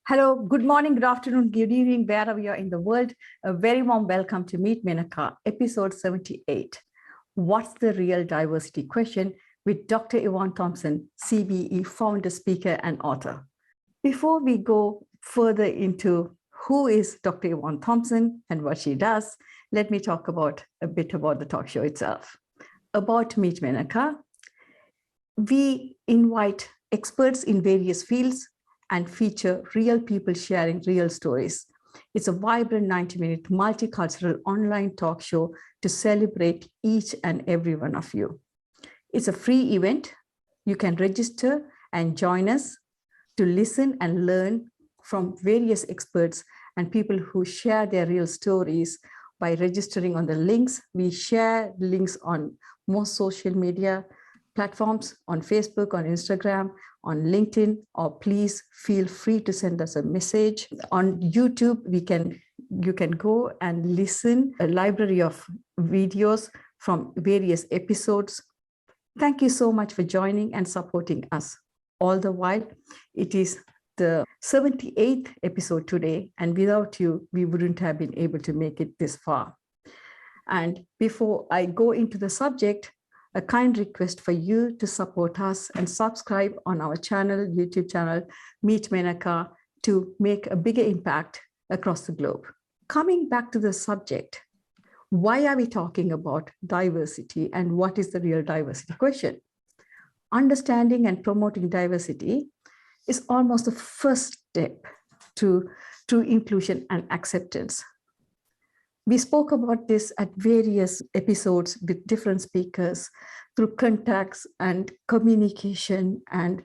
Hello, good morning, good afternoon, good evening, wherever you are in the world. A very warm welcome to Meet Menaca, episode 78. What's the real diversity question with Dr. Yvonne Thompson, CBE founder, speaker, and author. Before we go further into who is Dr. Yvonne Thompson and what she does, let me talk about a bit about the talk show itself. About Meet Menaca, we invite experts in various fields and feature real people sharing real stories. It's a vibrant 90-minute multicultural online talk show to celebrate each and every one of you. It's a free event. You can register and join us to listen and learn from various experts and people who share their real stories by registering on the links. We share links on most social media platforms, on Facebook, on Instagram, on LinkedIn, or please feel free to send us a message. On YouTube, you can go and listen a library of videos from various episodes. Thank you so much for joining and supporting us. All the while, it is the 78th episode today, and without you, we wouldn't have been able to make it this far. And before I go into the subject, a kind request for you to support us and subscribe on our channel, YouTube channel, Meet Menaca, to make a bigger impact across the globe. Coming back to the subject, why are we talking about diversity and what is the real diversity question? Understanding and promoting diversity is almost the first step to true inclusion and acceptance. We spoke about this at various episodes with different speakers through contacts and communication and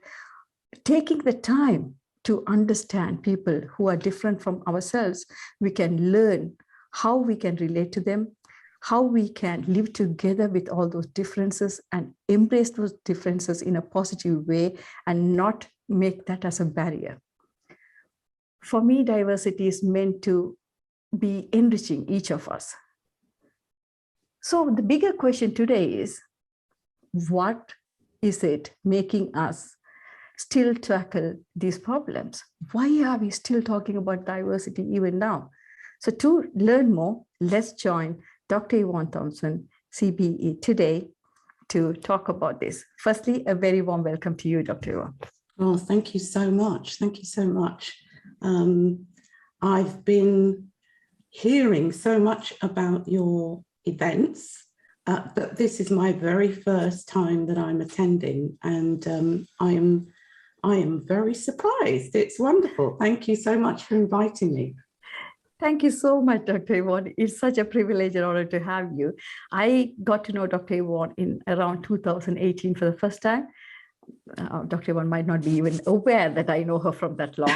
taking the time to understand people who are different from ourselves. We can learn how we can relate to them, how we can live together with all those differences and embrace those differences in a positive way and not make that as a barrier. For me, diversity is meant to be enriching each of us. So the bigger question today is, what is it making us still tackle these problems? Why are we still talking about diversity even now? So to learn more, let's join Dr. Yvonne Thompson, CBE, today to talk about this. Firstly, a very warm welcome to you, Dr. Yvonne. Oh, thank you so much. Thank you so much. I've been hearing so much about your events, but this is my very first time that I'm attending, and I am very surprised. It's wonderful. Thank you so much for inviting me. Thank you so much, Dr. Yvonne. It's such a privilege and honor to have you. I got to know Dr. Yvonne in around 2018 for the first time. Dr. Yvonne might not be even aware that I know her from that long.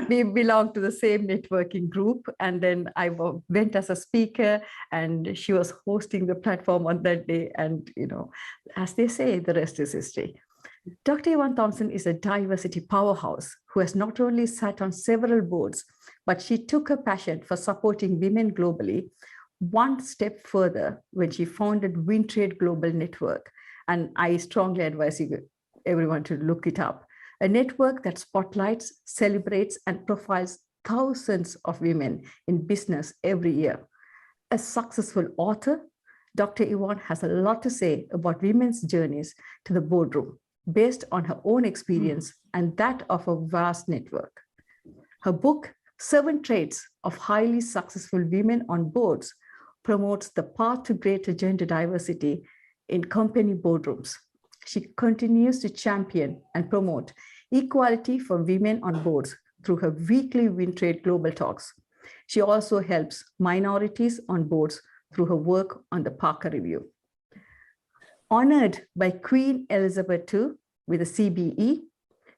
We belong to the same networking group. And then I went as a speaker and she was hosting the platform on that day. And, you know, as they say, the rest is history. Dr. Yvonne Thompson is a diversity powerhouse who has not only sat on several boards, but she took her passion for supporting women globally one step further when she founded WinTrade Global Network. And I strongly advise everyone to look it up. A network that spotlights, celebrates, and profiles thousands of women in business every year. A successful author, Dr. Yvonne has a lot to say about women's journeys to the boardroom, based on her own experience and that of a vast network. Her book, 7 Traits of Highly Successful Women on Boards, promotes the path to greater gender diversity in company boardrooms. She continues to champion and promote equality for women on boards through her weekly WinTrade Global Talks. She also helps minorities on boards through her work on the Parker Review. Honored by Queen Elizabeth II with a CBE,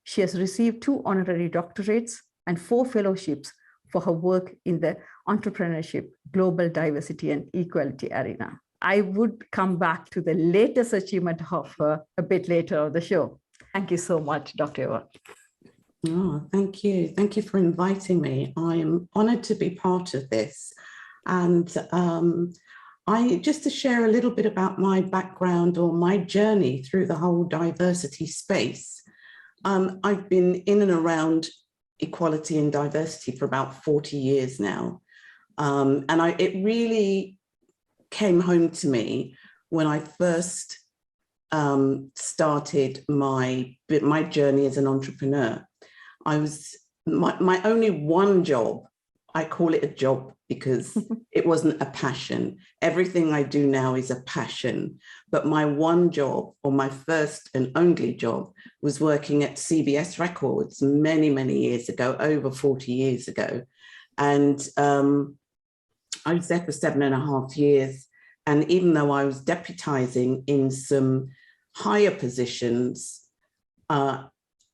she has received 2 honorary doctorates and 4 fellowships for her work in the entrepreneurship, global diversity, and equality arena. I would come back to the latest achievement of her a bit later on the show. Thank you so much, Dr. Yvonne. Oh, thank you. Thank you for inviting me. I am honored to be part of this. And just to share a little bit about my background or my journey through the whole diversity space. I've been in and around equality and diversity for about 40 years now. It really came home to me when I first started my journey as an entrepreneur. I was my only one job. I call it a job because it wasn't a passion. Everything I do now is a passion. But my one job, or my first and only job, was working at CBS Records many, many years ago, over 40 years ago. And I was there for 7.5 years. And even though I was deputizing in some higher positions,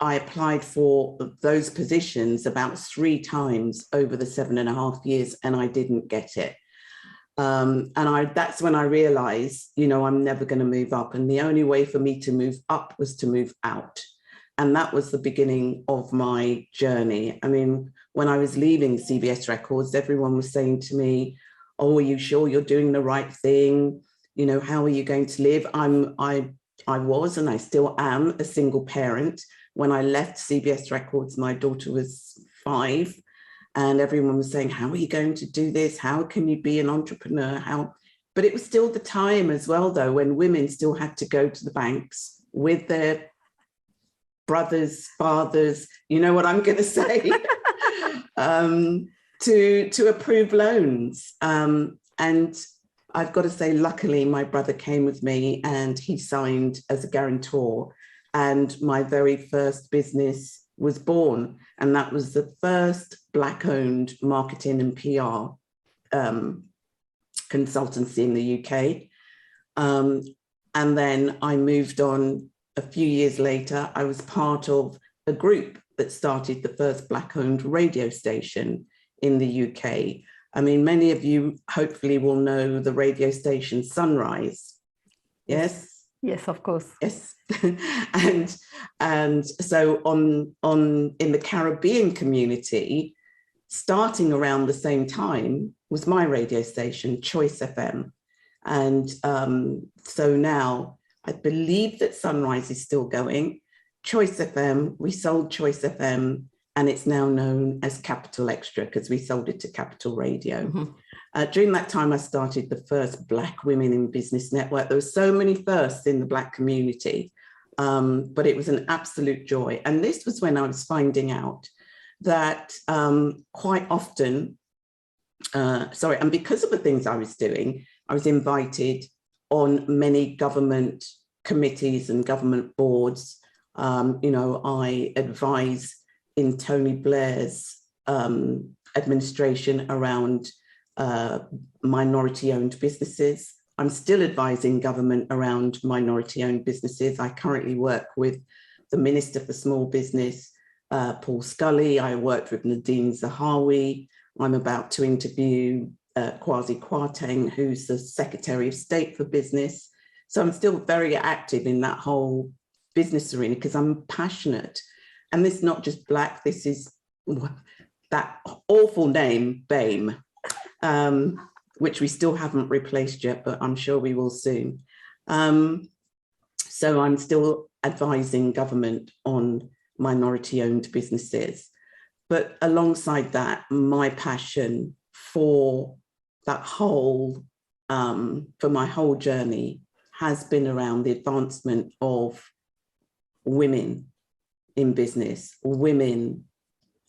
I applied for those positions about 3 times over the 7.5 years, and I didn't get it. That's when I realized, I'm never going to move up. And the only way for me to move up was to move out. And that was the beginning of my journey. I mean, when I was leaving CBS Records, everyone was saying to me, "Oh, are you sure you're doing the right thing? How are you going to live?" I was, and I still am, a single parent. When I left CBS Records, my daughter was 5, and everyone was saying, "How are you going to do this? How can you be an entrepreneur? How?" But it was still the time as well, though, when women still had to go to the banks with their brothers, fathers, you know what I'm going to say, to approve loans. And I've got to say, luckily, my brother came with me and he signed as a guarantor. And my very first business was born. And that was the first Black-owned marketing and PR consultancy in the UK. And then I moved on a few years later. I was part of a group that started the first Black-owned radio station in the UK. I mean, many of you hopefully will know the radio station Sunrise. Yes? Yes, of course. Yes. and so in the Caribbean community, starting around the same time was my radio station, Choice FM. And so now I believe that Sunrise is still going. Choice FM, we sold Choice FM, and it's now known as Capital Extra because we sold it to Capital Radio. Mm-hmm. During that time, I started the first Black Women in Business network. There were so many firsts in the Black community, but it was an absolute joy. And this was when I was finding out that quite often, and because of the things I was doing, I was invited on many government committees and government boards. I advise in Tony Blair's administration around minority-owned businesses. I'm still advising government around minority-owned businesses. I currently work with the Minister for Small Business, Paul Scully. I worked with Nadine Zahawi. I'm about to interview Kwasi Kwarteng, who's the Secretary of State for Business. So I'm still very active in that whole business arena because I'm passionate. And this is not just Black, this is that awful name, BAME, which we still haven't replaced yet, but I'm sure we will soon. So I'm still advising government on minority-owned businesses. But alongside that, my passion for that whole, for my whole journey has been around the advancement of women in business, women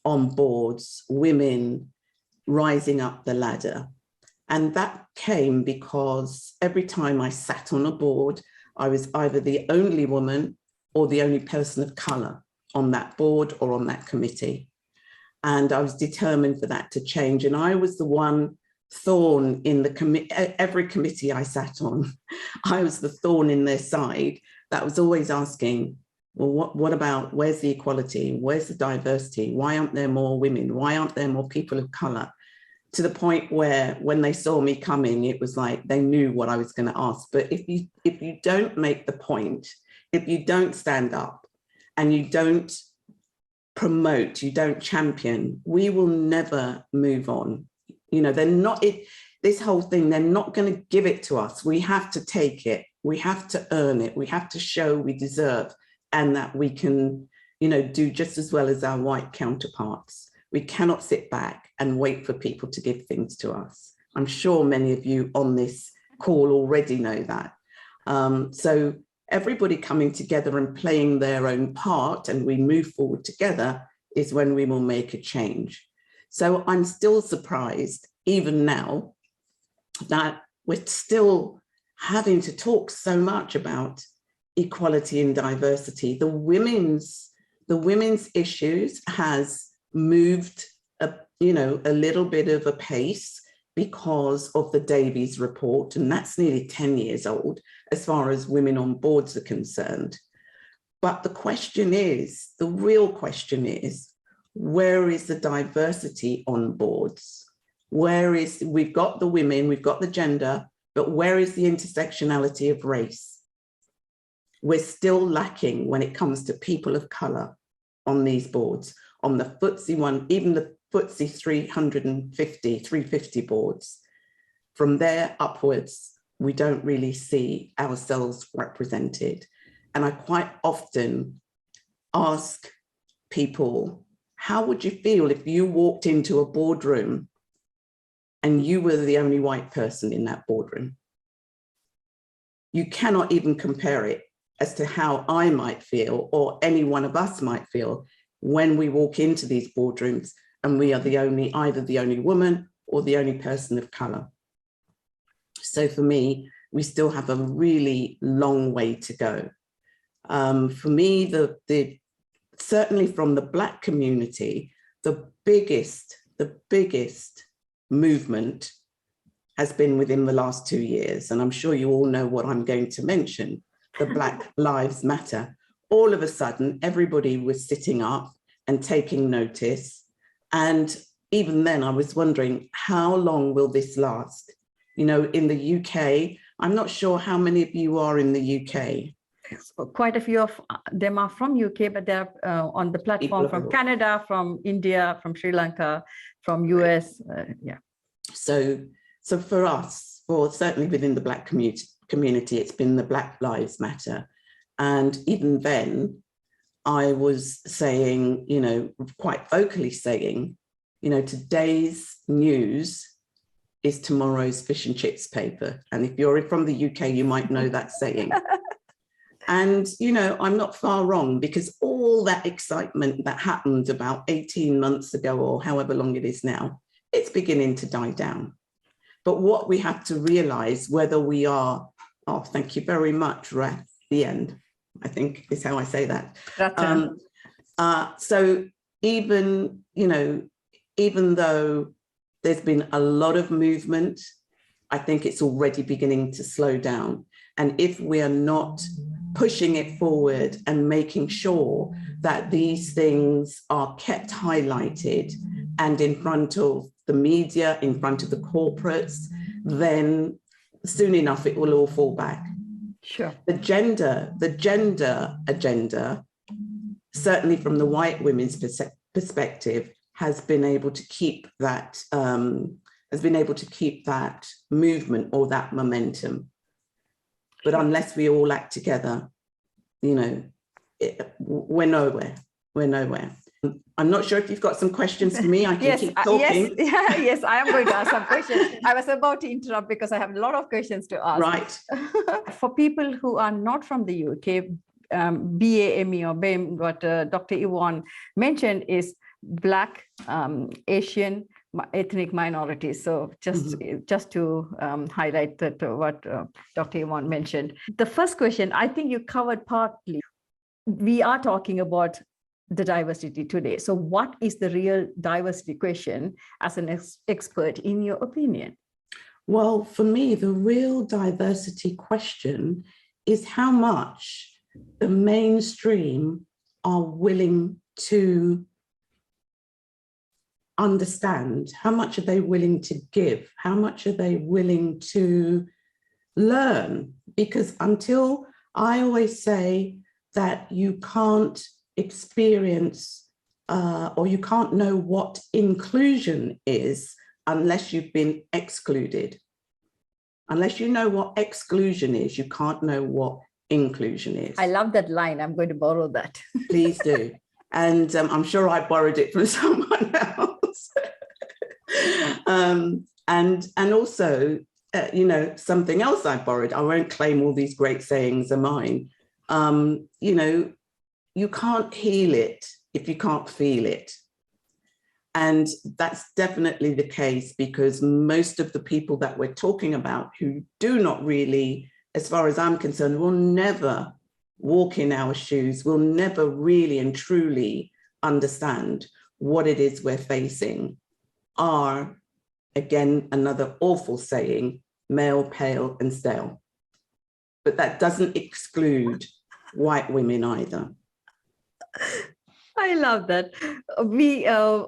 on boards, women rising up the ladder. And that came because every time I sat on a board, I was either the only woman or the only person of colour on that board or on that committee. And I was determined for that to change. And I was the one thorn in the every committee I sat on. I was the thorn in their side that was always asking, well, what about, where's the equality? Where's the diversity? Why aren't there more women? Why aren't there more people of colour? To the point where when they saw me coming, it was like they knew what I was going to ask. But if you don't make the point, if you don't stand up and you don't promote, you don't champion, we will never move on. You know, they're not, this whole thing, they're not going to give it to us. We have to take it. We have to earn it. We have to show we deserve and that we can do just as well as our white counterparts. We cannot sit back and wait for people to give things to us. I'm sure many of you on this call already know that. So everybody coming together and playing their own part, and we move forward together, is when we will make a change. So I'm still surprised, even now, that we're still having to talk so much about equality and diversity. The women's issues has moved a little bit of a pace because of the Davies report, and that's nearly 10 years old as far as women on boards are concerned. But the real question is, where is the diversity on boards? We've got the women, we've got the gender, but where is the intersectionality of race? We're still lacking when it comes to people of color on these boards, on the FTSE one, even the FTSE 350 boards. From there upwards, we don't really see ourselves represented. And I quite often ask people, how would you feel if you walked into a boardroom and you were the only white person in that boardroom? You cannot even compare it as to how I might feel, or any one of us might feel, when we walk into these boardrooms and we are either the only woman or the only person of color. So for me, we still have a really long way to go. For me, certainly from the Black community, the biggest movement has been within the last 2 years. And I'm sure you all know what I'm going to mention, the Black Lives Matter. All of a sudden, everybody was sitting up and taking notice. And even then I was wondering, how long will this last? In the UK, I'm not sure how many of you are in the UK. Quite a few of them are from UK, but they're on the platform from Canada, from India, from Sri Lanka, from US. Yeah. So for us, or certainly within the Black community, it's been the Black Lives Matter. And even then, I was saying, quite vocally saying, today's news is tomorrow's fish and chips paper. And if you're from the UK, you might know that saying. And, I'm not far wrong, because all that excitement that happened about 18 months ago, or however long it is now, it's beginning to die down. But what we have to realize, whether we are, thank you very much, Rath, the end, I think is how I say that. So even though there's been a lot of movement, I think it's already beginning to slow down. And if we are not pushing it forward and making sure that these things are kept highlighted and in front of the media, in front of the corporates, then soon enough it will all fall back. Sure. The gender agenda, certainly from the white women's perspective, has been able to keep that movement or that momentum. But unless we all act together, we're nowhere. I'm not sure if you've got some questions for me. I can keep talking. Yes, I am going to ask some questions. I was about to interrupt because I have a lot of questions to ask. Right. For people who are not from the UK, BAME or BAME, what Dr. Yvonne mentioned is Black, Asian, ethnic minorities. So just to highlight that what Dr. Yvonne mentioned. The first question, I think you covered partly. We are talking about the diversity today. So what is the real diversity question as an expert, in your opinion? Well, for me, the real diversity question is how much the mainstream are willing to understand. How much are they willing to give? How much are they willing to learn? Because until, I always say that you can't experience or you can't know what inclusion is unless you've been excluded. Unless you know what exclusion is, you can't know what inclusion is. I love that line. I'm going to borrow that. Please do. And I'm sure I borrowed it from someone else. And also, something else I borrowed. I won't claim all these great sayings are mine. You can't heal it if you can't feel it. And that's definitely the case, because most of the people that we're talking about who do not really, as far as I'm concerned, will never walk in our shoes, will never really and truly understand what it is we're facing, are, again, another awful saying, male, pale and stale. But that doesn't exclude white women either. I love that. We, a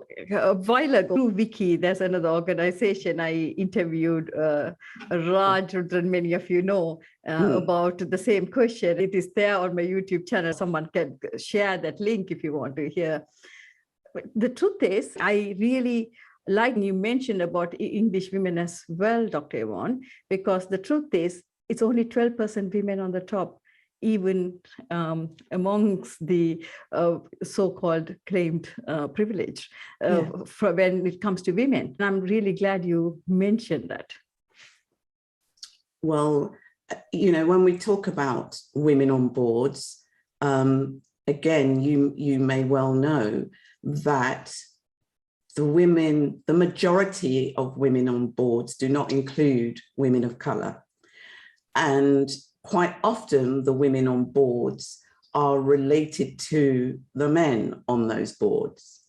while ago, through Wiki, there's another organization I interviewed, Raj, and many of you know, about the same question. It is there on my YouTube channel. Someone can share that link if you want to hear. The truth is, I really like you mentioned about English women as well, Dr. Yvonne, because the truth is, it's only 12% women on the top, even amongst the so-called claimed privilege when it comes to women. And I'm really glad you mentioned that. Well, when we talk about women on boards, again, you may well know that the majority of women on boards do not include women of color. And quite often the women on boards are related to the men on those boards.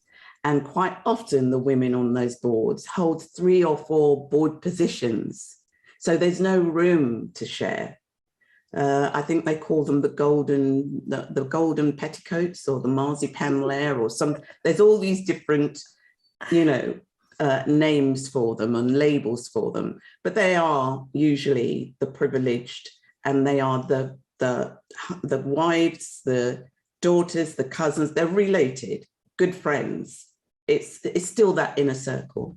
And quite often the women on those boards hold 3 or 4 board positions. So there's no room to share. I think they call them the golden petticoats or the marzipan layer or some, there's all these different, names for them and labels for them, but they are usually the privileged, and they are the wives, the daughters, the cousins. They're related, good friends. It's still that inner circle.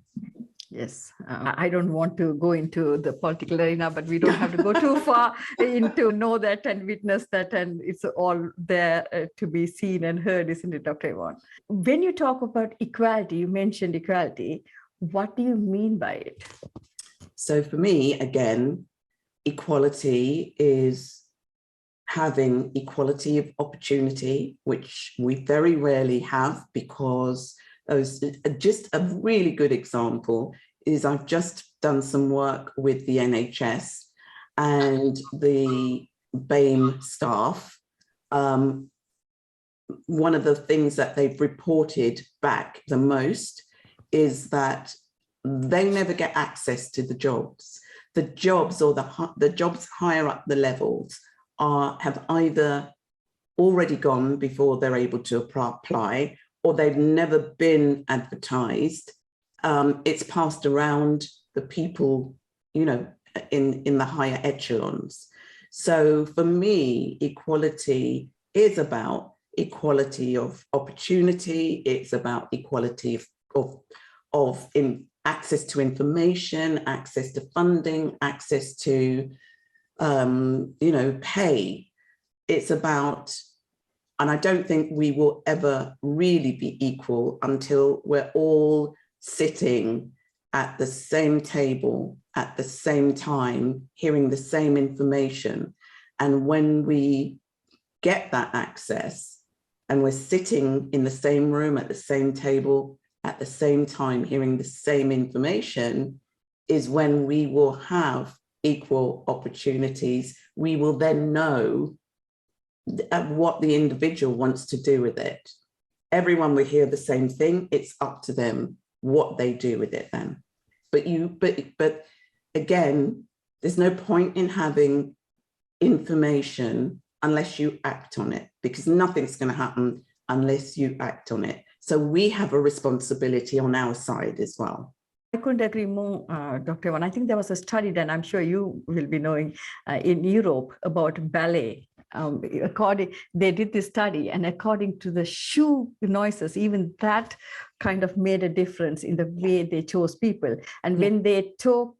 Yes, I don't want to go into the political arena, but we don't have to go too far into know that and witness that, and it's all there to be seen and heard, isn't it, Dr. Yvonne? When you talk about equality, you mentioned equality. What do you mean by it? So for me, again, equality is having equality of opportunity, which we very rarely have, because just a really good example is I've just done some work with the NHS and the BAME staff. One of the things that they've reported back the most is that they never get access to the jobs. The jobs or the jobs higher up the levels have either already gone before they're able to apply, or they've never been advertised. It's passed around the people, in the higher echelons. So for me, equality is about equality of opportunity. It's about equality of access to information, access to funding, access to, pay. It's about, and I don't think we will ever really be equal until we're all sitting at the same table at the same time, hearing the same information. And when we get that access and we're sitting in the same room at the same table at the same time, hearing the same information, is when we will have equal opportunities. We will then know what the individual wants to do with it. Everyone will hear the same thing. It's up to them what they do with it then. But again, there's no point in having information unless you act on it, because nothing's going to happen unless you act on it. So we have a responsibility on our side as well. I couldn't agree more, Dr. Yvonne. I think there was a study that I'm sure you will be knowing in Europe about ballet. They did this study, and according to the shoe noises, even that kind of made a difference in the way they chose people. And when they took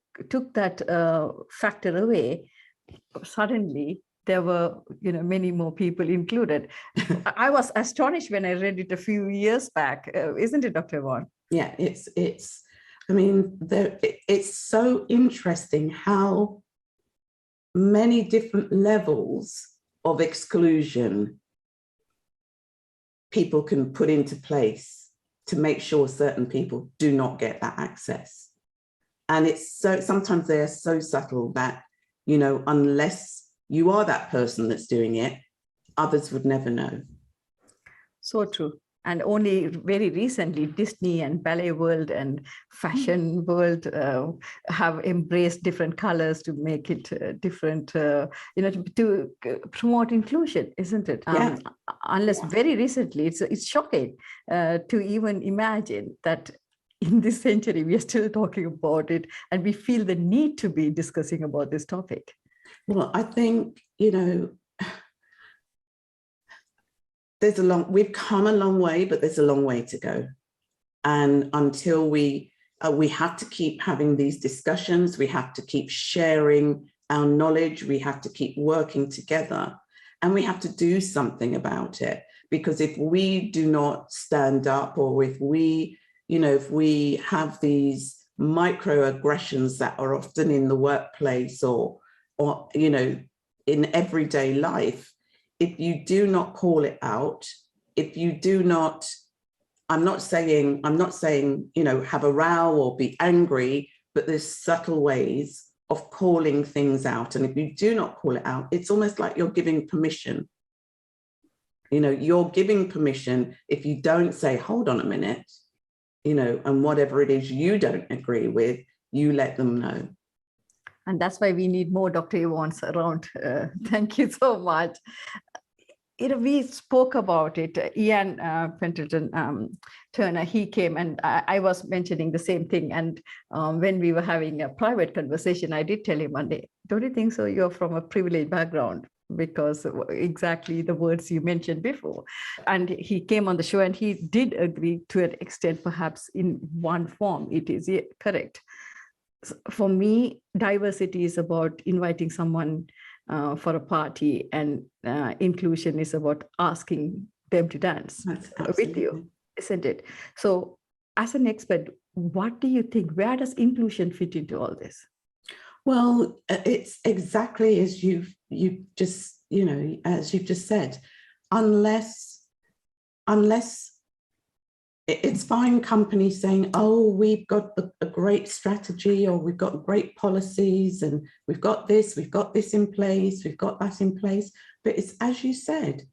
that factor away, suddenly there were, many more people included. I was astonished when I read it a few years back, isn't it, Dr. Yvonne? Yeah, I mean, it's so interesting how many different levels of exclusion people can put into place to make sure certain people do not get that access. And it's so, sometimes they are so subtle that, unless you are that person that's doing it, others would never know. So true. And only very recently, Disney and ballet world and fashion world have embraced different colors to make it different, to promote inclusion, isn't it? Yeah. Unless very recently, it's shocking to even imagine that in this century, we are still talking about it, and we feel the need to be discussing about this topic. Well, I think, we've come a long way, but there's a long way to go. And until we have to keep having these discussions, we have to keep sharing our knowledge, we have to keep working together, and we have to do something about it. Because if we do not stand up, or if we have these microaggressions that are often in the workplace or in everyday life, if you do not call it out, if you do not, I'm not saying, have a row or be angry, but there's subtle ways of calling things out. And if you do not call it out, it's almost like you're giving permission. You're giving permission if you don't say, hold on a minute, and whatever it is you don't agree with, you let them know. And that's why we need more Dr. Yvonne's around. Thank you so much. We spoke about it. Ian Pendleton Turner, he came, and I was mentioning the same thing. And when we were having a private conversation, I did tell him one day, don't you think so? You're from a privileged background, because exactly the words you mentioned before. And he came on the show, and he did agree to an extent, perhaps in one form, it is correct. For me, diversity is about inviting someone for a party, and inclusion is about asking them to dance with you, isn't it? So as an expert, what do you think? Where does inclusion fit into all this? Well, it's exactly as you've just said, unless it's fine companies saying, oh, we've got a great strategy, or we've got great policies, and we've got this in place, we've got that in place. But it's, as you said,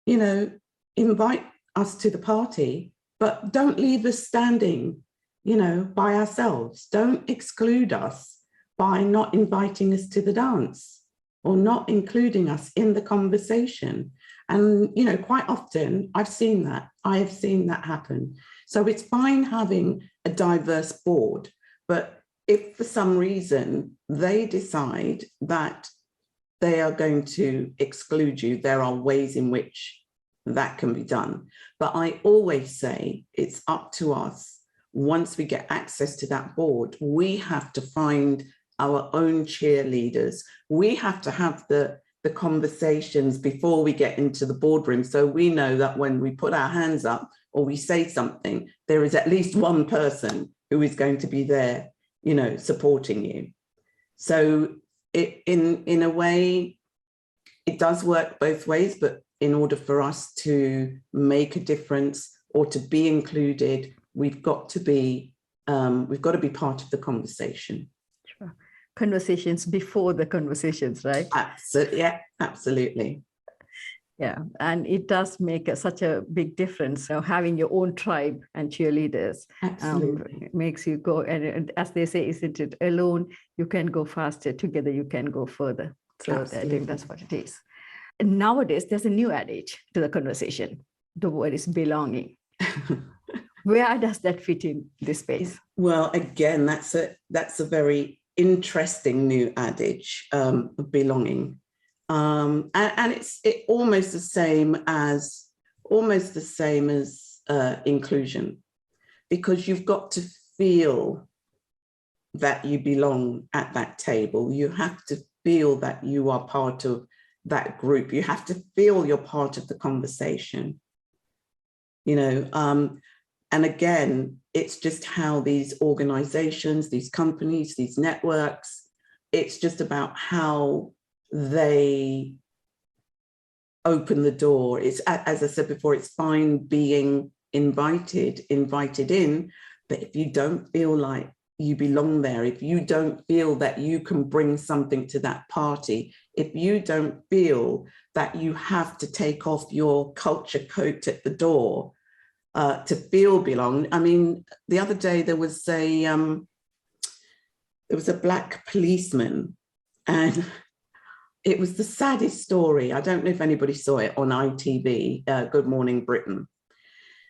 invite us to the party, but don't leave us standing, by ourselves. Don't exclude us by not inviting us to the dance or not including us in the conversation. And, quite often I have seen that happen. So it's fine having a diverse board, but if for some reason they decide that they are going to exclude you, there are ways in which that can be done. But I always say it's up to us. Once we get access to that board, we have to find our own cheerleaders. We have to have the conversations before we get into the boardroom, so we know that when we put our hands up or we say something, there is at least one person who is going to be there, supporting you. So in a way, it does work both ways, but in order for us to make a difference or to be included, we've got to be part of the conversation. Sure. Conversations before the conversations, right? Absolutely. Yeah, absolutely. Yeah, and it does make such a big difference. Having your own tribe and cheerleaders makes you go, and as they say, isn't it, alone you can go faster, together you can go further. So absolutely. I think that's what it is. And nowadays, there's a new adage to the conversation. The word is belonging. Where does that fit in this space? Well, again, that's a very interesting new adage, of belonging. And it's almost the same as inclusion, because you've got to feel that you belong at that table. You have to feel that you are part of that group. You have to feel you're part of the conversation, you know. And again, it's just how these organizations, these companies, these networks, it's just about how they open the door. It's, as I said before, it's fine being invited in, but if you don't feel like you belong there, if you don't feel that you can bring something to that party, if you don't feel that you have to take off your culture coat at the door to feel belong. I mean, the other day there was a black policeman, and it was the saddest story. I don't know if anybody saw it on ITV, Good Morning Britain.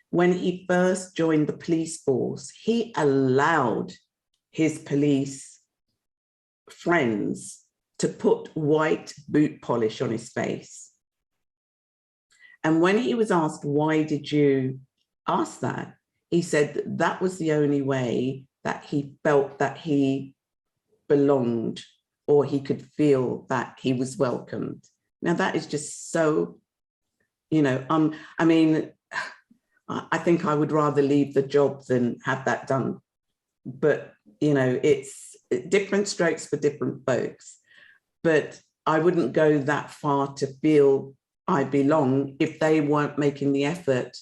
When he first joined the police force, he allowed his police friends to put white boot polish on his face. And when he was asked, why did you ask that? He said that was the only way that he felt that he belonged, or he could feel that he was welcomed. Now that is just so, you know, I mean, I think I would rather leave the job than have that done. But, you know, it's different strokes for different folks. But I wouldn't go that far to feel I belong if they weren't making the effort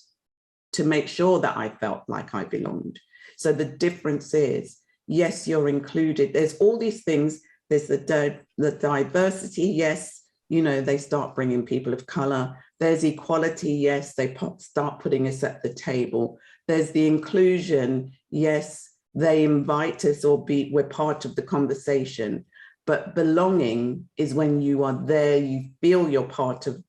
to make sure that I felt like I belonged. So the difference is, yes, you're included. There's all these things. There's the diversity. Yes, you know, they start bringing people of color. There's equality. Yes, they start putting us at the table. There's the inclusion. Yes, they invite us, or we're part of the conversation. But belonging is when you are there, you feel you're part of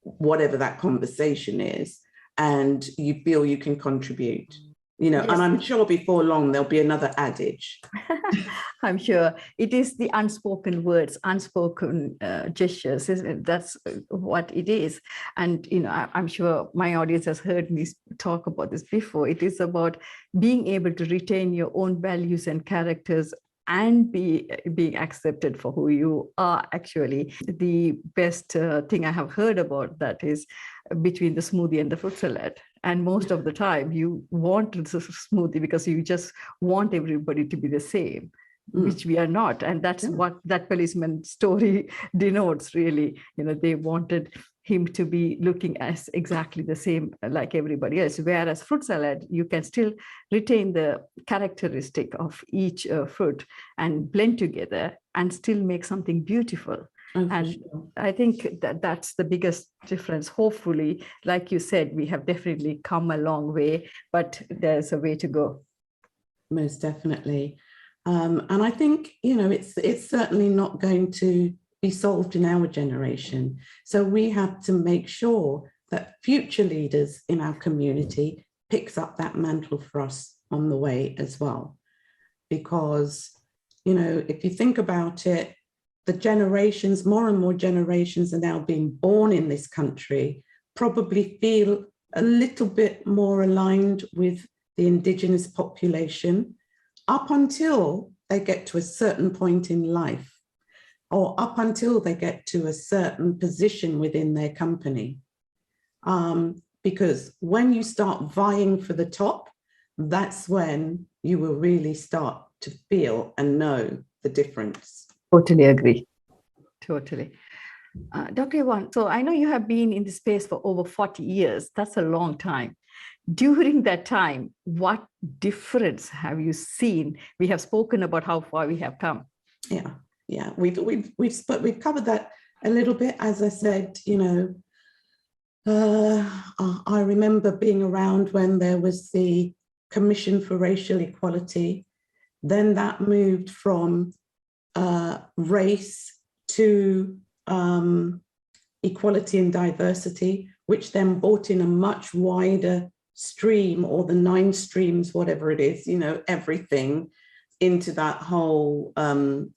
whatever that conversation is, and you feel you can contribute, you know. Yes. And I'm sure before long there'll be another adage. I'm sure it is the unspoken words, unspoken gestures, isn't it? That's what it is. And, you know, I'm sure my audience has heard me talk about this before. It is about being able to retain your own values and characters and being accepted for who you are. Actually, the best thing I have heard about that is between the smoothie and the fruit salad. And most of the time you want the smoothie because you just want everybody to be the same, which we are not. And that's what that policeman story denotes, really. You know, they wanted him to be looking as exactly the same like everybody else. Whereas fruit salad, you can still retain the characteristic of each fruit and blend together and still make something beautiful. And sure. I think that that's the biggest difference. Hopefully, like you said, we have definitely come a long way, but there's a way to go. Most definitely. And I think, you know, it's certainly not going to be solved in our generation. So we have to make sure that future leaders in our community picks up that mantle for us on the way as well. Because, you know, if you think about it, the generations, more and more generations are now being born in this country, probably feel a little bit more aligned with the Indigenous population up until they get to a certain point in life, or up until they get to a certain position within their company. Because when you start vying for the top, that's when you will really start to feel and know the difference. Totally agree. Totally. Dr. Yvonne, so I know you have been in this space for over 40 years. That's a long time. During that time, what difference have you seen? We have spoken about how far we have come. Yeah, we've covered that a little bit. As I said, you know, I remember being around when there was the Commission for Racial Equality. Then that moved from race to equality and diversity, which then brought in a much wider stream, or the 9 streams, whatever it is, you know, everything into that whole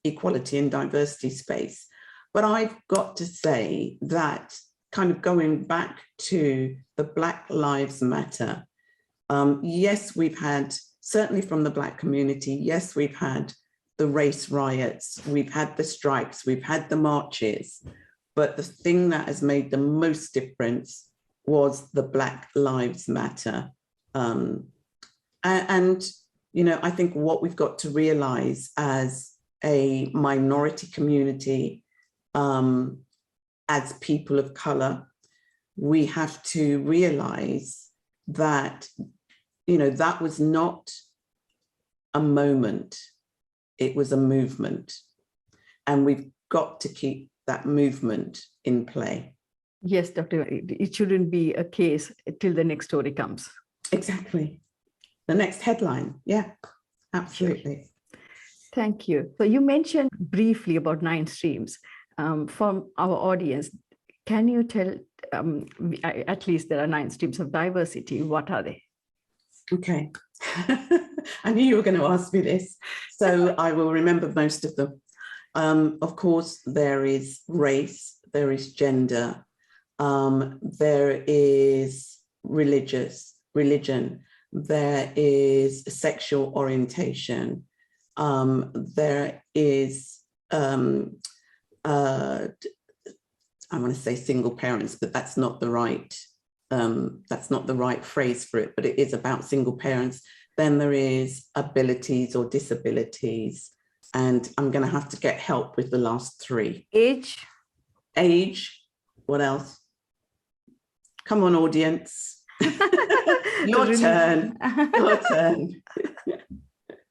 equality and diversity space. But I've got to say that, kind of going back to the Black Lives Matter, yes, we've had, certainly from the Black community, yes, we've had the race riots, we've had the strikes, we've had the marches, But the thing that has made the most difference was the Black Lives Matter. And, you know, I think what we've got to realize as a minority community, as people of color, we have to realize that, you know, that was not a moment, it was a movement. And we've got to keep that movement in play. Yes, Doctor, it shouldn't be a case till the next story comes. Exactly. The next headline. Yeah, absolutely. Thank you. So you mentioned briefly about 9 streams. From our audience, can you tell, at least there are 9 streams of diversity. What are they? Okay. I knew you were going to ask me this, so I will remember most of them. Of course, there is race, there is gender, there is religion, there is sexual orientation, there is, I want to say single parents, but that's not the right phrase for it, but it is about single parents. Then there is abilities or disabilities. And I'm going to have to get help with the last 3. Age. What else? Come on, audience. Your turn. Your turn.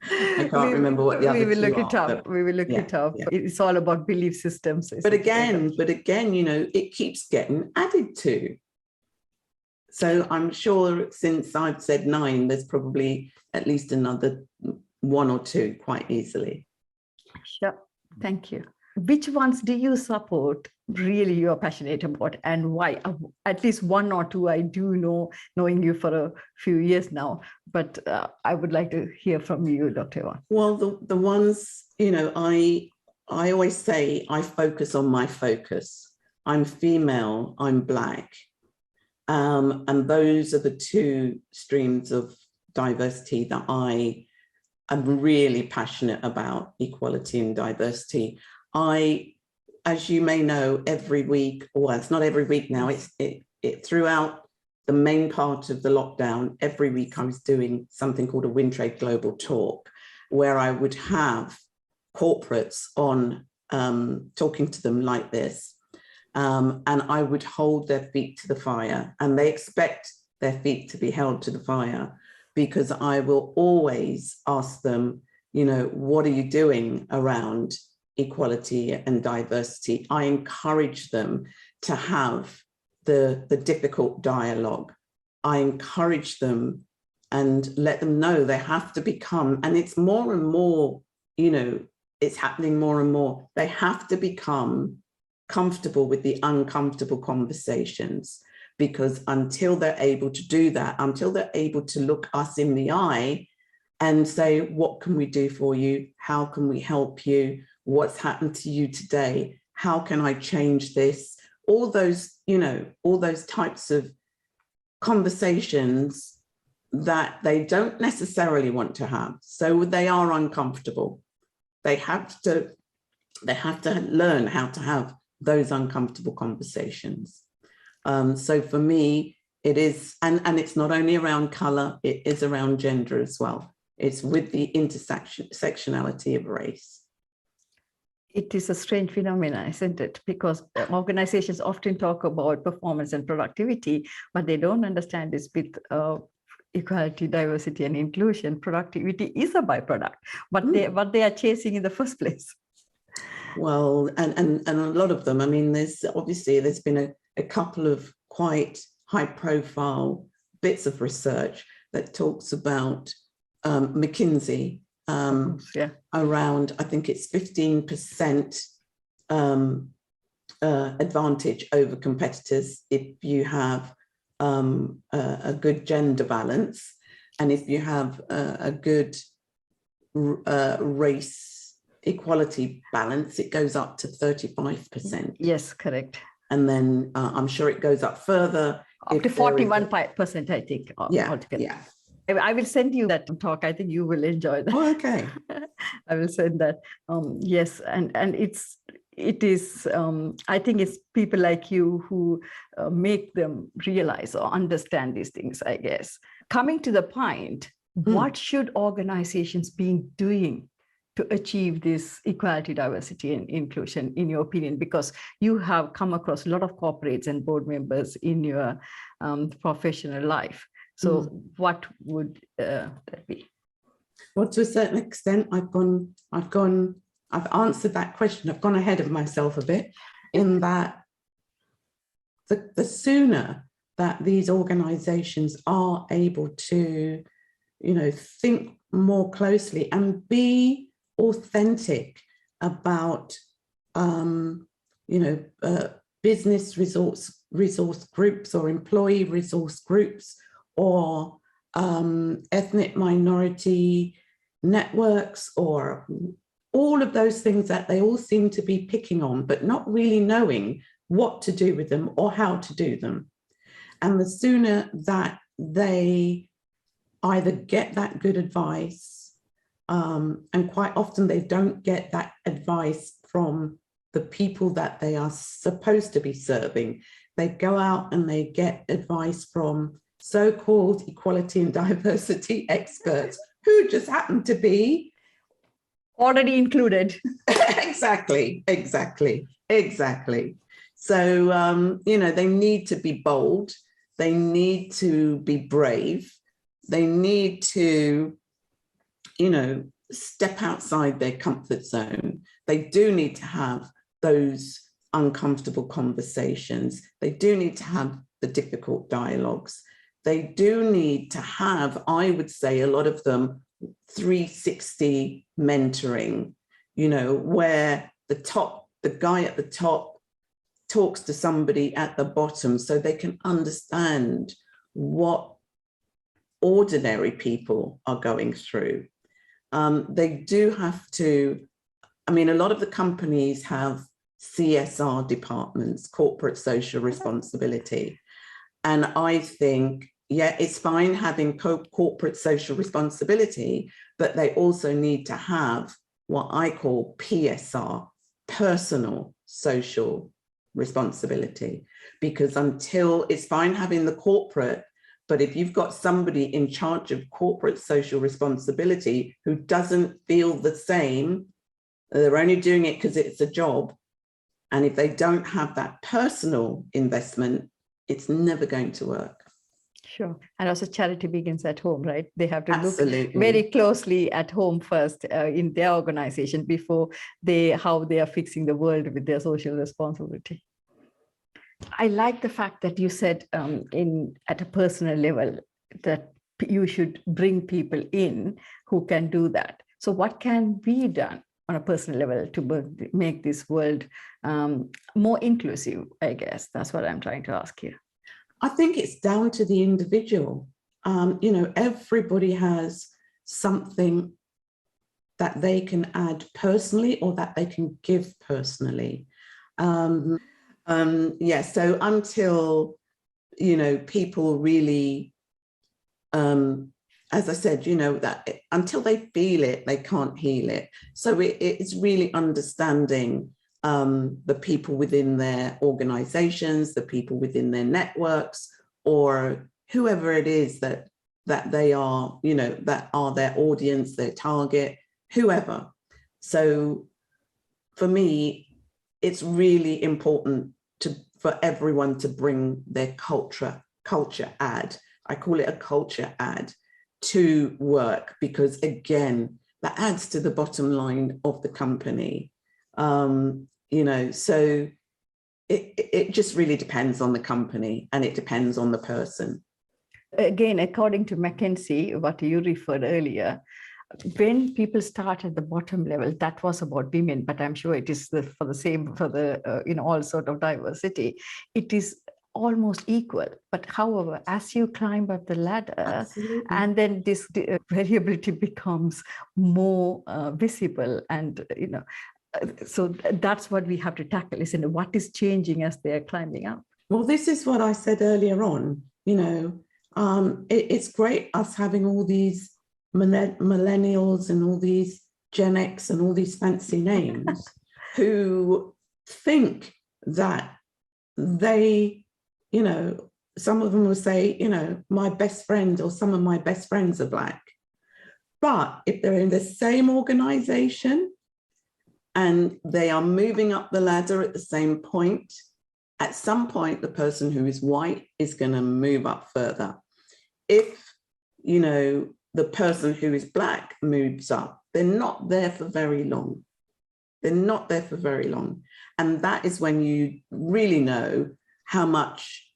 I can't remember what the other 2 are. We will look it up. Yeah. It's all about belief systems. But again, you know, it keeps getting added to. So I'm sure since I've said 9, there's probably at least another 1 or 2 quite easily. Sure. Thank you. Which ones do you support, really you're passionate about, and why? At least 1 or 2 I do know, knowing you for a few years now, but I would like to hear from you, Dr. Yvonne. Well, the ones, you know, I always say I focus on my focus. I'm female, I'm Black. And those are the 2 streams of diversity that I'm really passionate about, equality and diversity. As you may know, every week, well, it's not every week now, it throughout the main part of the lockdown, every week I was doing something called a Wintrade Global Talk, where I would have corporates on talking to them like this. And I would hold their feet to the fire, and they expect their feet to be held to the fire, because I will always ask them, you know, what are you doing around equality and diversity? I encourage them to have the difficult dialogue. I encourage them and let them know they have to become, and it's more and more, you know, it's happening more and more, they have to become comfortable with the uncomfortable conversations, because until they're able to do that, until they're able to look us in the eye and say, what can we do for you? How can we help you? What's happened to you today? How can I change this? All those, you know, all those types of conversations that they don't necessarily want to have. So they are uncomfortable. They have to learn how to have those uncomfortable conversations. So for me, it is, and it's not only around color, it is around gender as well. It's with the intersectionality of race. It is a strange phenomenon, isn't it? Because organizations often talk about performance and productivity, but they don't understand this with equality, diversity, and inclusion. Productivity is a byproduct, what they are chasing in the first place. Well, and a lot of them, I mean, there's been a couple of quite high profile bits of research that talks about McKinsey around, I think it's 15% advantage over competitors if you have a good gender balance, and if you have a good race equality balance, it goes up to 35%. Yes, correct. And then I'm sure it goes up further. Up to 41%, I think. Altogether. Yeah. I will send you that talk. I think you will enjoy that. Oh, okay. I will send that. Yes, and it is, I think it's people like you who make them realize or understand these things, I guess. Coming to the point, what should organizations be doing to achieve this equality, diversity, and inclusion, in your opinion? Because you have come across a lot of corporates and board members in your professional life. So what would that be? Well, to a certain extent, I've answered that question. I've gone ahead of myself a bit, in that the sooner that these organizations are able to, think more closely and be authentic about, business resource groups or employee resource groups, or ethnic minority networks, or all of those things that they all seem to be picking on, but not really knowing what to do with them or how to do them. And the sooner that they either get that good advice, and quite often they don't get that advice from the people that they are supposed to be serving. They go out and they get advice from so-called equality and diversity experts who just happen to be already included. Exactly. So, they need to be bold. They need to be brave. They need to, step outside their comfort zone. They do need to have those uncomfortable conversations. They do need to have the difficult dialogues. They do need to have, I would say, a lot of them, 360 mentoring, where the guy at the top talks to somebody at the bottom so they can understand what ordinary people are going through. They do have to, a lot of the companies have CSR departments, corporate social responsibility. And I think, it's fine having corporate social responsibility, but they also need to have what I call PSR, personal social responsibility. Because until, it's fine having the corporate, but if you've got somebody in charge of corporate social responsibility who doesn't feel the same, they're only doing it because it's a job, and if they don't have that personal investment, it's never going to work. Sure. And also charity begins at home, right? They have to Absolutely. look very closely at home first, in their organization, before how they are fixing the world with their social responsibility. I like the fact that you said at a personal level that you should bring people in who can do that. So what can be done on a personal level to make this world more inclusive, I guess? That's what I'm trying to ask you. I think it's down to the individual. Everybody has something that they can add personally or that they can give personally. So until, people really, as I said, that until they feel it, they can't heal it. So it's really understanding the people within their organizations, the people within their networks, or whoever it is that they are, that are their audience, their target, whoever. So for me, it's really important for everyone to bring their culture add. I call it a culture add to work, because again, that adds to the bottom line of the company. So it just really depends on the company, and it depends on the person. Again, according to McKinsey, what you referred earlier, when people start at the bottom level, that was about women, but I'm sure it is for the all sort of diversity, it is almost equal. But however, as you climb up the ladder, absolutely, and then this variability becomes more visible, and so that's what we have to tackle, isn't it? What is changing as they're climbing up? Well, this is what I said earlier on. It's great us having all these millennials and all these Gen X and all these fancy names who think that they, you know, some of them will say, you know, my best friend or some of my best friends are Black. But if they're in the same organization and they are moving up the ladder at the same point, at some point, the person who is white is going to move up further. If, you know, the person who is Black moves up, they're not there for very long. They're not there for very long. And that is when you really know how much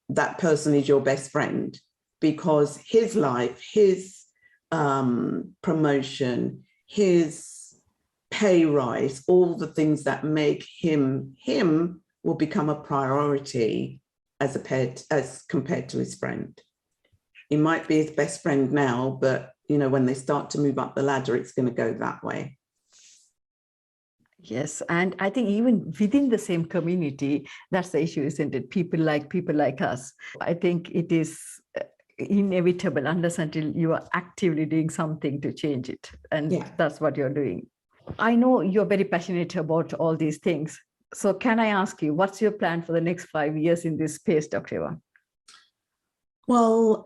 that person is your best friend, because his life, his promotion, his pay rise, all the things that make him will become a priority as compared to his friend. He might be his best friend now, but you know, when they start to move up the ladder, it's going to go that way. Yes, and I think even within the same community, that's the issue, isn't it? People like us. I think it is inevitable unless until you are actively doing something to change it. And that's what you're doing. I know you're very passionate about all these things. So can I ask you, what's your plan for the next 5 years in this space, Dr. Yvonne? Well,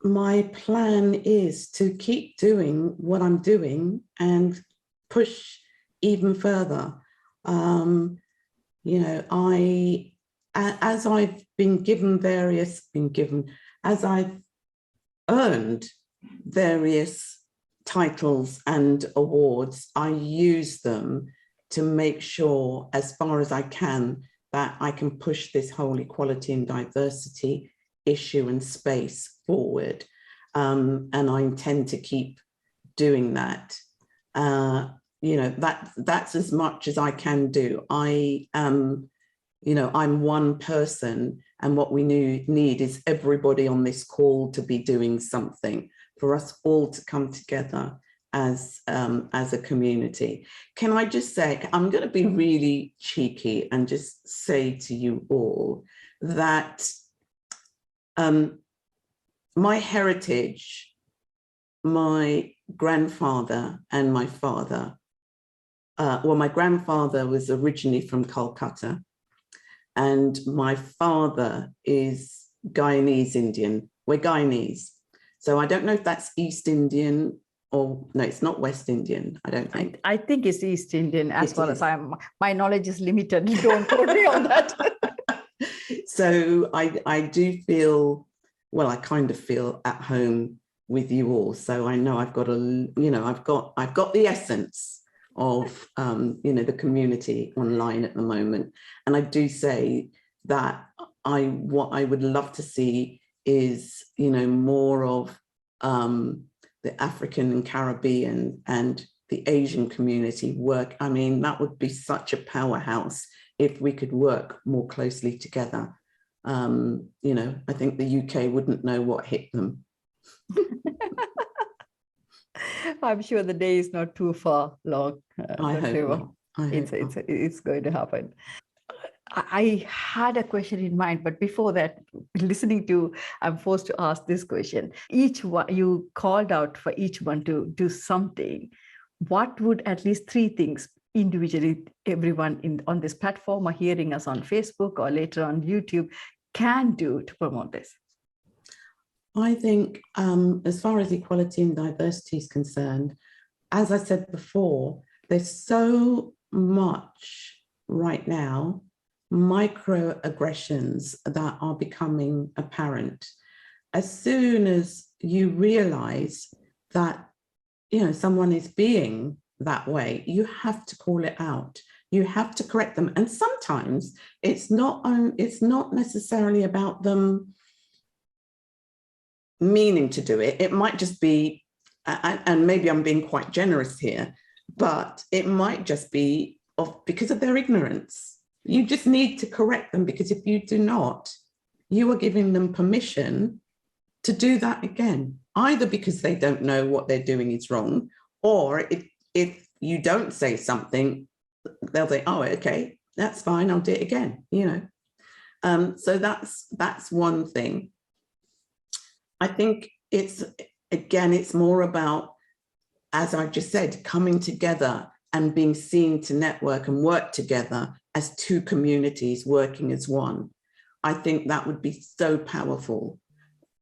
my plan is to keep doing what I'm doing and push even further. You know, as I've as I've earned various titles and awards, I use them to make sure, as far as I can, that I can push this whole equality and diversity issue and space forward. And I intend to keep doing that. You know, that's as much as I can do. I am, you know, I'm one person, and what we need is everybody on this call to be doing something, for us all to come together as a community. Can I just say, I'm going to be really cheeky and just say to you all that my heritage, my grandfather and my father, well, my grandfather was originally from Calcutta, and my father is Guyanese Indian. We're Guyanese. So I don't know if that's East Indian or, no, it's not West Indian, I don't think. I think it's East Indian as far as my knowledge is limited. Don't quote me on that. So I do feel, well, I kind of feel at home with you all. So I know I've got I've got the essence of, you know, the community online at the moment. And I do say that what I would love to see is, you know, more of the African and Caribbean and the Asian community work. I mean, that would be such a powerhouse if we could work more closely together. You know, I think the UK wouldn't know what hit them. I'm sure the day is not too far long. I hope not. It's going to happen. I had a question in mind, but before that, I'm forced to ask this question. Each one, you called out for each one to do something. What would at least 3 things individually everyone on this platform or hearing us on Facebook or later on YouTube can do to promote this? I think as far as equality and diversity is concerned, as I said before, there's so much right now, microaggressions that are becoming apparent. As soon as you realize that, you know, someone is being that way, you have to call it out. You have to correct them. And sometimes it's not necessarily about them meaning to do it. It might just be, and maybe I'm being quite generous here, but it might just be because of their ignorance. You just need to correct them, because if you do not, you are giving them permission to do that again, either because they don't know what they're doing is wrong, or if you don't say something, they'll say, oh, okay, that's fine, I'll do it again, you know. So that's one thing. I think it's more about, as I've just said, coming together and being seen to network and work together as two communities working as one. I think that would be so powerful.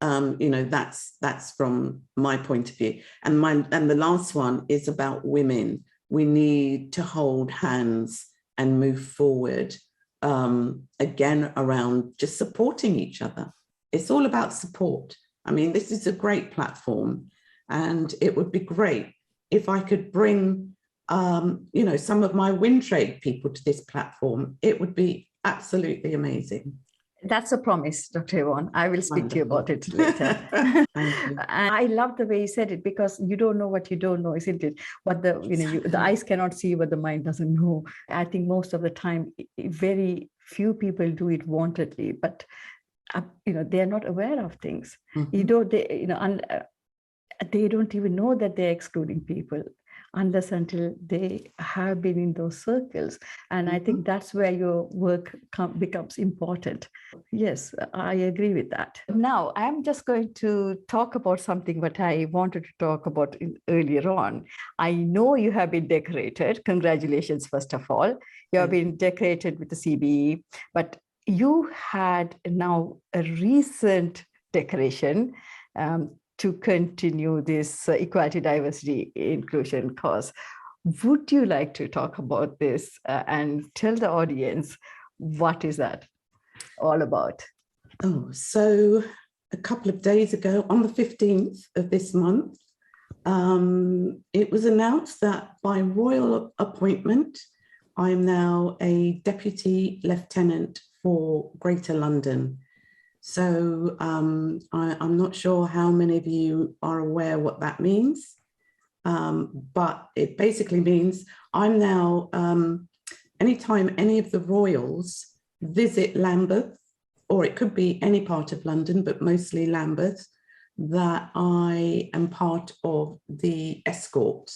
That's from my point of view. And the last one is about women. We need to hold hands and move forward, again, around just supporting each other. It's all about support. I mean, this is a great platform, and it would be great if I could bring, some of my wind trade people to this platform. It would be absolutely amazing. That's a promise, Dr. Yvonne. I will speak to you about it later. And I love the way you said it, because you don't know what you don't know, isn't it? What the eyes cannot see what the mind doesn't know. I think most of the time, very few people do it wantedly, but they are not aware of things. Mm-hmm. They don't even know that they're excluding people unless until they have been in those circles. And I think that's where your work becomes important. Yes, I agree with that. Now, I'm just going to talk about something that I wanted to talk about earlier on. I know you have been decorated. Congratulations, first of all. You have been decorated with the CBE, but you had now a recent decoration to continue this equality, diversity, inclusion cause. Would you like to talk about this and tell the audience what is that all about? Oh, so a couple of days ago, on the 15th of this month, it was announced that by royal appointment, I am now a Deputy Lieutenant for Greater London. So I'm not sure how many of you are aware what that means, but it basically means I'm now, anytime any of the royals visit Lambeth, or it could be any part of London, but mostly Lambeth, that I am part of the escort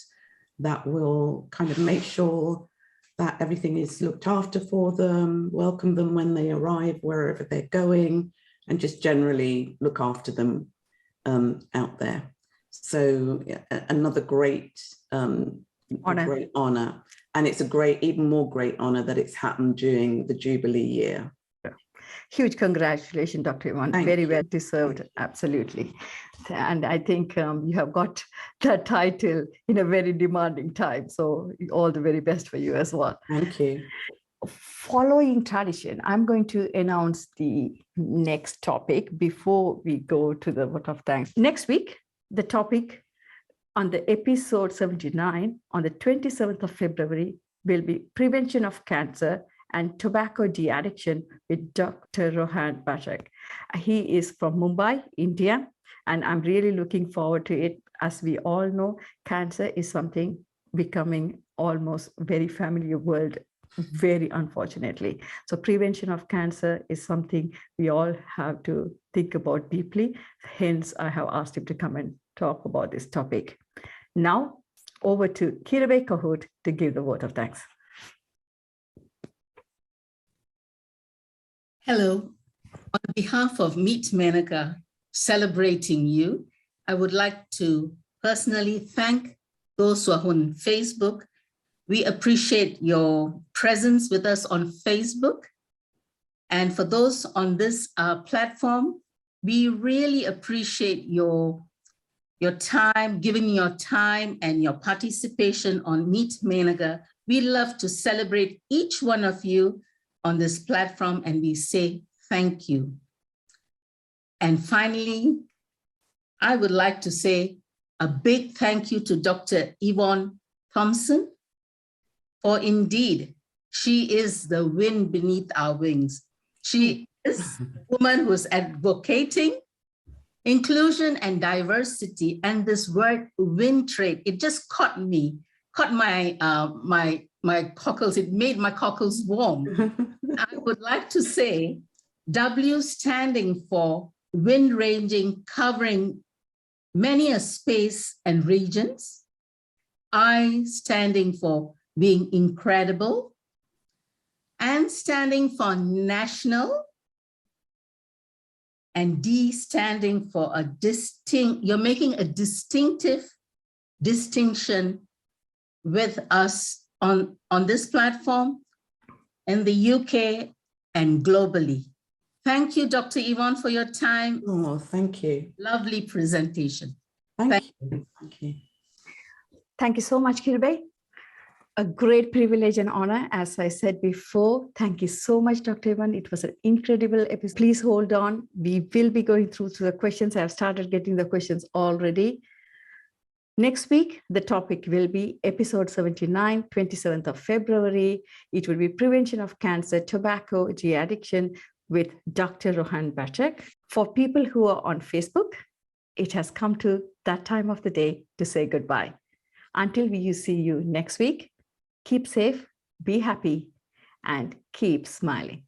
that will kind of make sure that everything is looked after for them, welcome them when they arrive, wherever they're going, and just generally look after them out there. So another great honor. And it's even more great honor that it's happened during the Jubilee year. Huge congratulations, Dr. Yvonne. Very well deserved, absolutely. And I think you have got that title in a very demanding time. So all the very best for you as well. Thank you. Following tradition, I'm going to announce the next topic before we go to the vote of thanks. Next week, the topic on the episode 79 on the 27th of February will be prevention of cancer and tobacco de-addiction with Dr. Rohan Bhatak. He is from Mumbai, India, and I'm really looking forward to it. As we all know, cancer is something becoming almost very familiar world, very unfortunately. So prevention of cancer is something we all have to think about deeply. Hence, I have asked him to come and talk about this topic. Now, over to Kirabe Kahoot to give the vote of thanks. Hello. On behalf of Meet Menaca, celebrating you, I would like to personally thank those who are on Facebook. We appreciate your presence with us on Facebook. And for those on this platform, we really appreciate your time, giving your time and your participation on Meet Menaca. We love to celebrate each one of you on this platform, and we say thank you. And finally, I would like to say a big thank you to Dr. Yvonne Thompson, for indeed, she is the wind beneath our wings. She is a woman who's advocating inclusion and diversity, and this word wind trade, it just caught my cockles, it made my cockles warm. I would like to say W standing for wind ranging, covering many a space and regions. I standing for being incredible, and standing for national, and D standing for a you're making a distinctive distinction with us on this platform, in the UK, and globally. Thank you, Dr. Yvonne, for your time. Oh, thank you. Lovely presentation. Thank you. Thank you. Thank you so much, Kirbe. A great privilege and honor, as I said before. Thank you so much, Dr. Yvonne. It was an incredible episode. Please hold on. We will be going through the questions. I have started getting the questions already. Next week, the topic will be episode 79, 27th of February. It will be prevention of cancer, tobacco, de-addiction with Dr. Rohan Batak. For people who are on Facebook, it has come to that time of the day to say goodbye. Until we see you next week, keep safe, be happy, and keep smiling.